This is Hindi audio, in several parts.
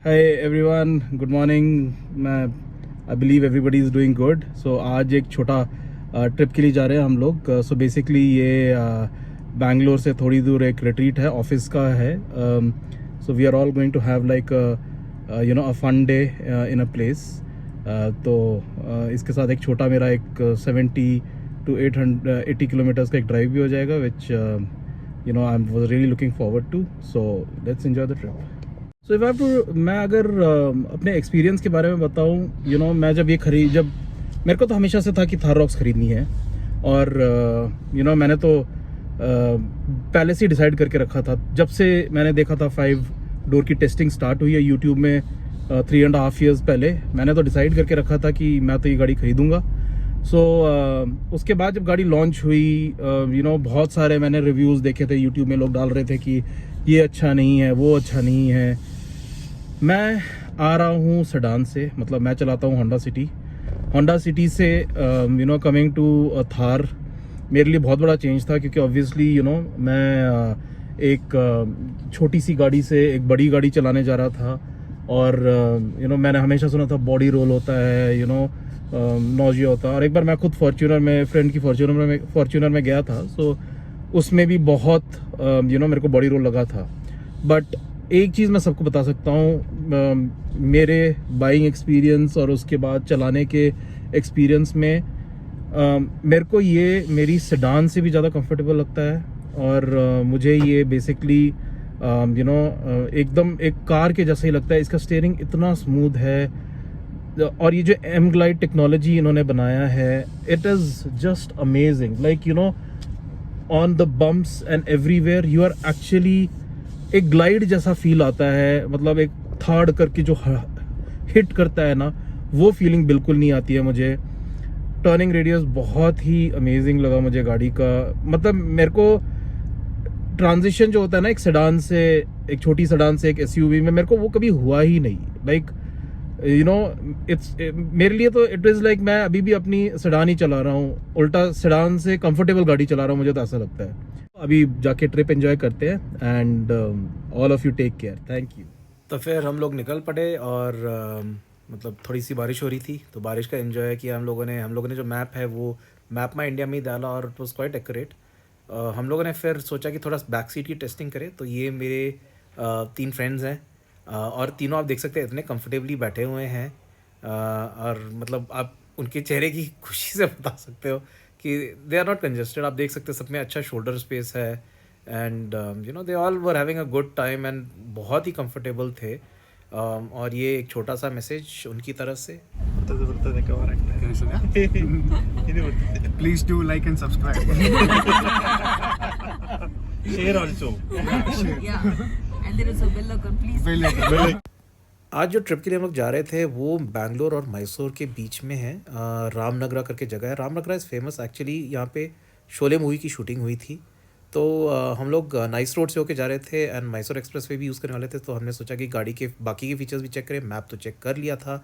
Hi everyone, good morning. मैं I believe everybody is doing good. So आज एक छोटा ट्रिप के लिए जा रहे हैं हम लोग। सो बेसिकली ये बैंगलोर से थोड़ी दूर एक रिट्रीट है, ऑफिस का है। So we are all going to have like a fun day in a place. तो इसके साथ एक छोटा मेरा एक 70 to 880 किलोमीटर्स का एक ड्राइव भी हो जाएगा, which I was really looking forward to. So let's enjoy the trip. So if I to मैं अगर अपने एक्सपीरियंस के बारे में बताऊं, मैं जब जब मेरे को तो हमेशा से था कि थार रॉक्स खरीदनी है। और मैंने तो पहले से ही डिसाइड करके रखा था। जब से मैंने देखा था 5 डोर की टेस्टिंग स्टार्ट हुई है यूट्यूब में 3.5 years पहले, मैंने तो डिसाइड करके रखा था कि मैं तो ये गाड़ी खरीदूंगा। सो उसके बाद जब गाड़ी लॉन्च हुई, बहुत सारे मैंने रिव्यूज़ देखे थे यूट्यूब में, लोग डाल रहे थे कि ये अच्छा नहीं है, वो अच्छा नहीं है। मैं आ रहा हूँ सेडान से, मतलब मैं चलाता हूँ होंडा सिटी से कमिंग टू थार मेरे लिए बहुत बड़ा चेंज था, क्योंकि ऑब्वियसली मैं एक छोटी सी गाड़ी से एक बड़ी गाड़ी चलाने जा रहा था। और मैंने हमेशा सुना था बॉडी रोल होता है, नौजिया होता है। और एक बार मैं खुद फ्रेंड की फॉर्च्यूनर में गया था। सो उसमें भी बहुत मेरे को बॉडी रोल लगा था। बट एक चीज़ मैं सबको बता सकता हूँ, मेरे बाइंग एक्सपीरियंस और उसके बाद चलाने के एक्सपीरियंस में मेरे को ये मेरी सेडान से भी ज़्यादा कंफर्टेबल लगता है। और मुझे ये बेसिकली एकदम एक कार के जैसा ही लगता है। इसका स्टीयरिंग इतना स्मूथ है, और ये जो एम ग्लाइड टेक्नोलॉजी इन्होंने बनाया है, it is just amazing. Like on the bumps and everywhere you are actually, एक ग्लाइड जैसा फील आता है। मतलब एक थर्ड करके जो हिट करता है ना, वो फीलिंग बिल्कुल नहीं आती है मुझे। टर्निंग रेडियस बहुत ही अमेजिंग लगा मुझे गाड़ी का। मतलब मेरे को ट्रांजिशन जो होता है ना एक सेडान से, एक छोटी सेडान से एक एसयूवी में, मेरे को वो कभी हुआ ही नहीं। लाइक इट्स मेरे लिए तो इट इज़ लाइक मैं अभी भी अपनी सेडान ही चला रहा हूँ, उल्टा सेडान से कंफर्टेबल गाड़ी चला रहा हूँ, मुझे तो ऐसा लगता है। अभी जाके ट्रिप एंजॉय करते हैं, and all of you take care, thank you. तो फिर हम लोग निकल पड़े, और मतलब थोड़ी सी बारिश हो रही थी, तो बारिश का एंजॉय किया हम लोगों ने जो मैप है वो मैप माई इंडिया में ही डाला, और इट वॉज क्वाइट एक्यूरेट। हम लोगों ने फिर सोचा कि थोड़ा बैक सीट की टेस्टिंग करें। तो ये मेरे 3 फ्रेंड्स हैं, और तीनों आप देख सकते हैं इतने कंफर्टेबली बैठे हुए हैं। और मतलब आप उनके चेहरे की खुशी से बता सकते हो कि दे आर नॉट कंजेस्टेड। आप देख सकते हैं सब में अच्छा शोल्डर स्पेस है, and they all were having a good time, and बहुत ही कंफर्टेबल थे। और ये एक छोटा सा मैसेज उनकी तरफ से। Please do like and subscribe. Share also. Yeah, and there is a bell icon. Please. आज जो ट्रिप के लिए हम लोग जा रहे थे वो बैंगलोर और मैसूर के बीच में है। रामनगरा करके जगह है। रामनगरा इज़ फेमस एक्चुअली, यहाँ पे शोले मूवी की शूटिंग हुई थी। तो हम लोग नाइस रोड से होके जा रहे थे, एंड मैसूर एक्सप्रेस वे भी यूज़ करने वाले थे। तो हमने सोचा कि गाड़ी के बाकी के फीचर्स भी चेक करें। मैप तो चेक कर लिया था,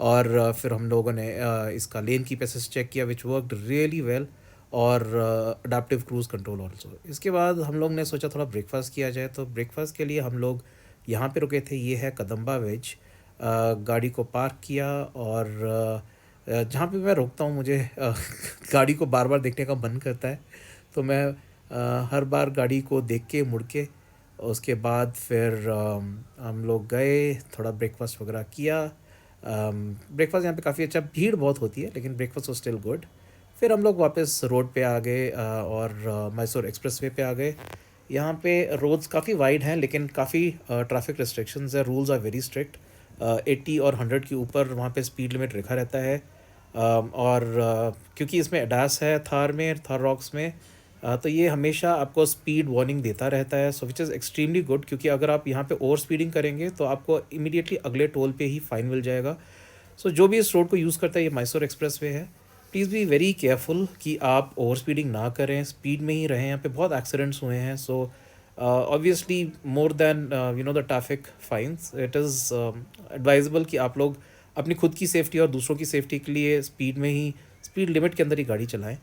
और फिर हम लोगों ने इसका लेन की पैसेज चेक किया, विच वर्कड रियली वेल, और अडाप्टिव क्रूज़ कंट्रोल ऑल्सो। इसके बाद हम लोग ने सोचा थोड़ा ब्रेकफास्ट किया जाए। तो ब्रेकफास्ट के लिए हम लोग यहाँ पे रुके थे, ये है कदम्बा वेज। गाड़ी को पार्क किया, और जहाँ पे मैं रुकता हूँ मुझे गाड़ी को बार बार देखने का मन करता है। तो मैं हर बार गाड़ी को देख के मुड़ के, उसके बाद फिर हम लोग गए, थोड़ा ब्रेकफास्ट वगैरह किया। ब्रेकफास्ट यहाँ पे काफ़ी अच्छा, भीड़ बहुत होती है लेकिन ब्रेकफास्ट वाज स्टिल गुड। फिर हम लोग वापस रोड पे आ गए, और मैसूर एक्सप्रेसवे पे आ गए। यहाँ पे रोड्स काफ़ी वाइड हैं, लेकिन काफ़ी ट्रैफिक रिस्ट्रिक्शंस है, रूल्स आर वेरी स्ट्रिक्ट। 80 और 100 के ऊपर वहाँ पे स्पीड लिमिट लिखा रहता है। और क्योंकि इसमें एडास है थार रॉक्स में, तो ये हमेशा आपको स्पीड वार्निंग देता रहता है। सो विच इज़ एक्सट्रीमली गुड, क्योंकि अगर आप यहाँ पे ओवर स्पीडिंग करेंगे तो आपको इमीडिएटली अगले टोल पे ही फ़ाइन मिल जाएगा। सो जो भी इस रोड को यूज़ करता है, ये मैसूर एक्सप्रेस वे है, प्लीज़ बी वेरी केयरफुल कि आप ओवर स्पीडिंग ना करें, स्पीड में ही रहें। यहाँ पे बहुत एक्सीडेंट्स हुए हैं। So obviously more than the traffic fines, it is advisable कि आप लोग अपनी खुद की सेफ्टी और दूसरों की सेफ्टी के लिए स्पीड लिमिट के अंदर ही गाड़ी चलाएं।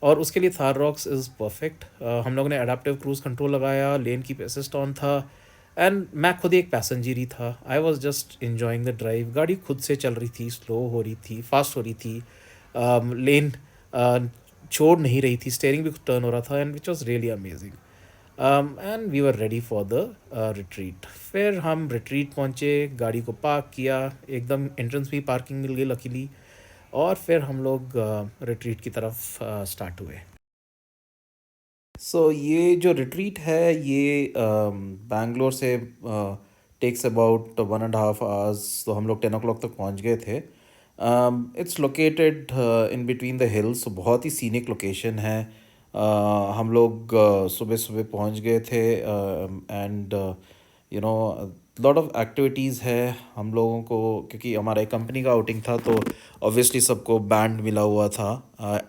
और उसके लिए थार रॉक्स इज़ परफेक्ट। हम लोगों ने अडाप्टिव क्रूज़ कंट्रोल लगाया, लेन कीप असिस्ट ऑन था, एंड मैं खुद एक पैसेंजर ही था. I was just enjoying the drive. गाड़ी खुद से चल रही थी, स्लो हो रही थी, फास्ट हो रही थी, लेन छोड़ नहीं रही थी, स्टेयरिंग भी टर्न हो रहा था, and which was really amazing. And we were ready for the retreat. फिर हम रिट्रीट पहुँचे, गाड़ी को पार्क किया, एकदम एंट्रेंस भी पार्किंग मिल गई लकीली, और फिर हम लोग रिट्रीट की तरफ स्टार्ट हुए. सो ये जो रिट्रीट है ये बैंगलोर से टेक्स अबाउट 1.5 hours. तो हम लोग 10 o'clock तक पहुंच गए थे. It's located in between the hills. बहुत ही सीनिक लोकेशन है. हम लोग सुबह सुबह पहुंच गए थे, and you know lot of activities है हम लोगों को, क्योंकि हमारा एक कंपनी का आउटिंग था, तो ऑब्वियसली सबको बैंड मिला हुआ था,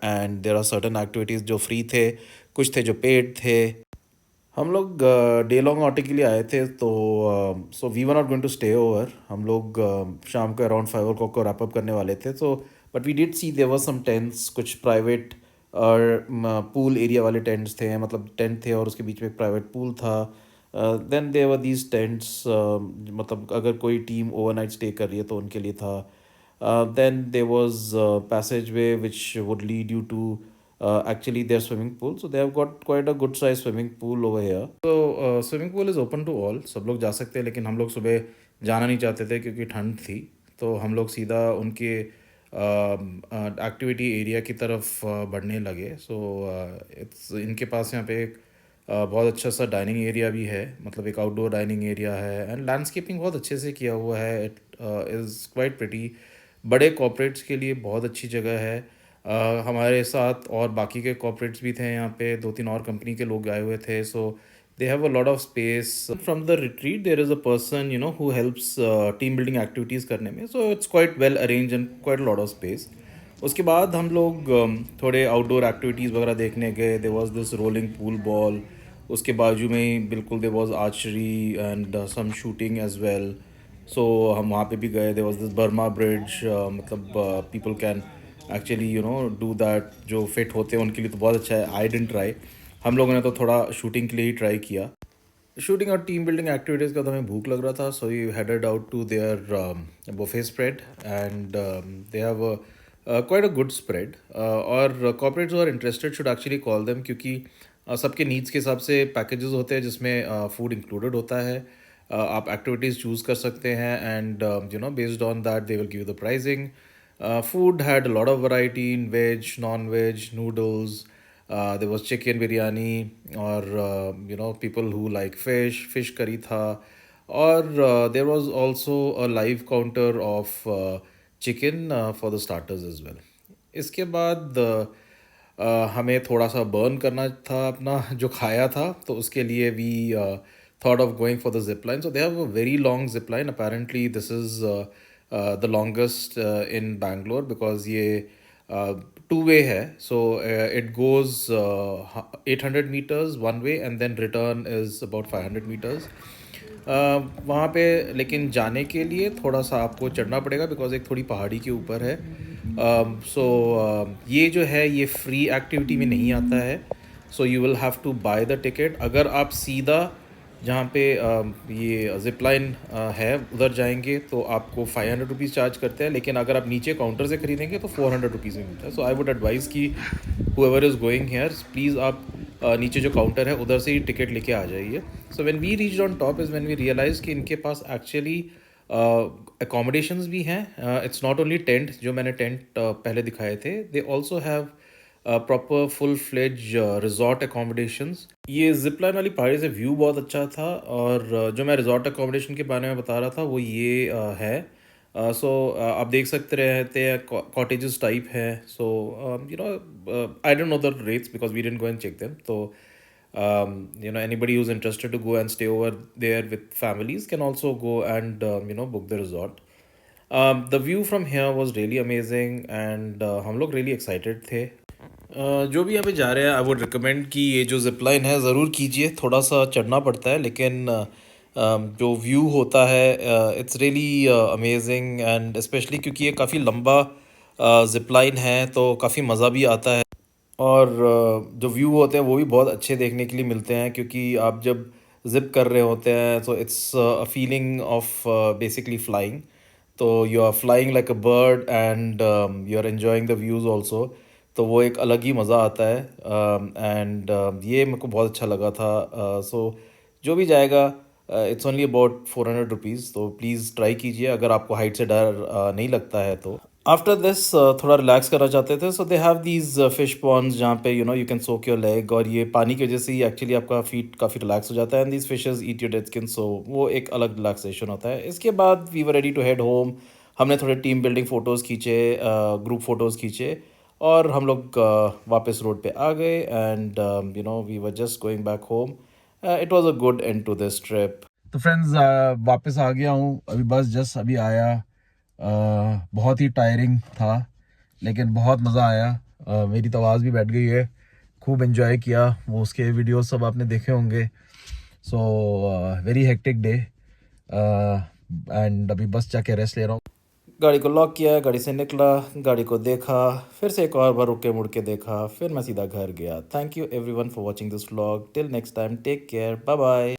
and there are certain activities जो फ्री थे, कुछ थे जो पेड थे. हम लोग डे लॉन्ग आउटिंग के लिए आए थे, तो so we were not going to stay over. हम लोग शाम को अराउंड 5 o'clock को रैप अप करने वाले थे. So but we did see there were some tents, कुछ प्राइवेट और पूल एरिया वाले टेंट्स थे, मतलब टेंट थे और उसके बीच में एक प्राइवेट पूल था. Then there were these tents, मतलब अगर कोई टीम ओवरनाइट स्टे कर रही है तो उनके लिए था. Then there was passageway which would lead you to actually their swimming pool. So they have got quite a good size swimming pool over here. So swimming pool is open to all. सब लोग जा सकते हैं, लेकिन हम लोग सुबह जाना नहीं चाहते थे क्योंकि ठंड थी. तो हम लोग सीधा उनके एक्टिविटी एरिया की तरफ बढ़ने लगे. सो इट्स इनके पास यहाँ पे एक बहुत अच्छा सा डाइनिंग एरिया भी है, मतलब एक आउटडोर डाइनिंग एरिया है, एंड लैंडस्केपिंग बहुत अच्छे से किया हुआ है. It is quite pretty. बड़े कॉर्पोरेट्स के लिए बहुत अच्छी जगह है. हमारे साथ और बाकी के कॉर्पोरेट्स भी थे यहाँ पे, 2-3 और कंपनी के लोग आए हुए थे. So they have a lot of space. From the retreat there is a person who helps team building activities करने में. So it's quite well arrange and quite lot of space. उसके बाद हम लोग थोड़े आउटडोर एक्टिविटीज़ वगैरह देखने गए. There was this rolling pool ball. उसके बाजू में ही बिल्कुल there was archery and some shooting as well. So हम वहाँ पे भी गए. There was this Burma bridge, मतलब people can actually do that. जो फिट होते हैं उनके लिए तो बहुत अच्छा है. I didn't try. हम लोगों ने तो थोड़ा शूटिंग के लिए ही ट्राई किया. शूटिंग और टीम बिल्डिंग एक्टिविटीज़ का तो हमें भूख लग रहा था, so we headed out to their buffet spread, and they have quite a good spread. और corporates are interested should actually call them, क्योंकि सबके नीड्स के हिसाब से पैकेजेस होते हैं जिसमें फूड इंक्लूडेड होता है. आप एक्टिविटीज़ चूज़ कर सकते हैं, and based on that they will give the pricing. Food had a lot of variety in veg, non-veg, noodles. There was chicken biryani, or people who like fish curry tha. Or there was also a live counter of chicken for the starters as well. इसके बाद हमें थोड़ा सा बर्न करना था अपना जो खाया था, तो उसके लिए we thought of going for the zip line. So they have a very long zip line. Apparently this is the longest in Bangalore, because ये two-way है. So it goes 800 meters one way, and then return is about 500 meters. वहाँ पे लेकिन जाने के लिए थोड़ा सा आपको चढ़ना पड़ेगा, बिकॉज एक थोड़ी पहाड़ी के ऊपर है. सो ये जो है ये फ्री एक्टिविटी में नहीं आता है. So you will have to buy the ticket. अगर आप सीधा जहाँ पे ये जिप लाइन है उधर जाएंगे तो आपको 500 रुपीज़ चार्ज करते हैं, लेकिन अगर आप नीचे काउंटर से खरीदेंगे तो 400 रुपीज़ में मिलता है. सो आई वुड एडवाइज़ कि whoever is going here, please आप नीचे जो काउंटर है उधर से ही टिकट लेके आ जाइए. So when we reached on top is when we realise कि इनके पास एक्चुअली अकोमोडेशंस भी हैं. इट्स नॉट ओनली टेंट, जो मैंने टेंट पहले दिखाए थे. They also have proper full fledge resort accommodations. ये जिपलाइन वाली पहाड़ी से व्यू बहुत अच्छा था, और जो मैं रिजॉर्ट अकोमोडेशन के बारे में बता रहा था वो ये है. सो आप देख सकते रहते हैं, कॉटेजेस टाइप है. So I don't know the rates because we didn't go and check them. तो anybody who's interested to go and stay over there with families can also go and book the resort. The view from here was really amazing, and हम लोग really excited थे. जो भी यहाँ पे जा रहे हैं, आई वुड रिकमेंड कि ये जो जिप लाइन है ज़रूर कीजिए. थोड़ा सा चढ़ना पड़ता है, लेकिन जो व्यू होता है it's really amazing, and specially क्योंकि ये काफ़ी लंबा जिप लाइन है तो काफ़ी मज़ा भी आता है. और जो व्यू होते हैं वो भी बहुत अच्छे देखने के लिए मिलते हैं, क्योंकि आप जब जिप कर रहे होते हैं, so it's a feeling of basically flying. तो you are flying like a bird and you are enjoying the views also. तो वो एक अलग ही मज़ा आता है। एंड ये मेरे को बहुत अच्छा लगा था। सो जो भी जाएगा, इट्स ओनली अबाउट 400 रुपीज़, तो प्लीज़ ट्राई कीजिए अगर आपको हाइट से डर नहीं लगता है तो। आफ्टर दिस थोड़ा रिलैक्स करना चाहते थे, so they have these fish ponds जहाँ पे you can soak your leg, और ये पानी की वजह से ही एक्चुअली आपका फीट काफ़ी रिलैक्स हो जाता है, and these fishes eat your dead skin, so वो एक अलग रिलैक्सेशन होता है। इसके बाद we were ready to head home. हमने थोड़े टीम बिल्डिंग फ़ोटोज़ खींचे, ग्रुप फ़ोटोज़ खींचे, और हम लोग वापस रोड पे आ गए, and we were just going back home. It was a good end to this trip. तो फ्रेंड्स, वापस आ गया हूँ, अभी बस जस्ट अभी आया। बहुत ही टायरिंग था, लेकिन बहुत मज़ा आया। मेरी तो आवाज़ भी बैठ गई है। खूब एंजॉय किया, वो उसके वीडियोस सब आपने देखे होंगे। So very hectic day, and अभी बस जाके रेस्ट ले रहा हूँ। गाड़ी को लॉक किया, गाड़ी से निकला, गाड़ी को देखा, फिर से एक और बार रुक के मुड़ के देखा, फिर मैं सीधा घर गया। Thank you everyone for watching this vlog. Till next time, take care, bye bye.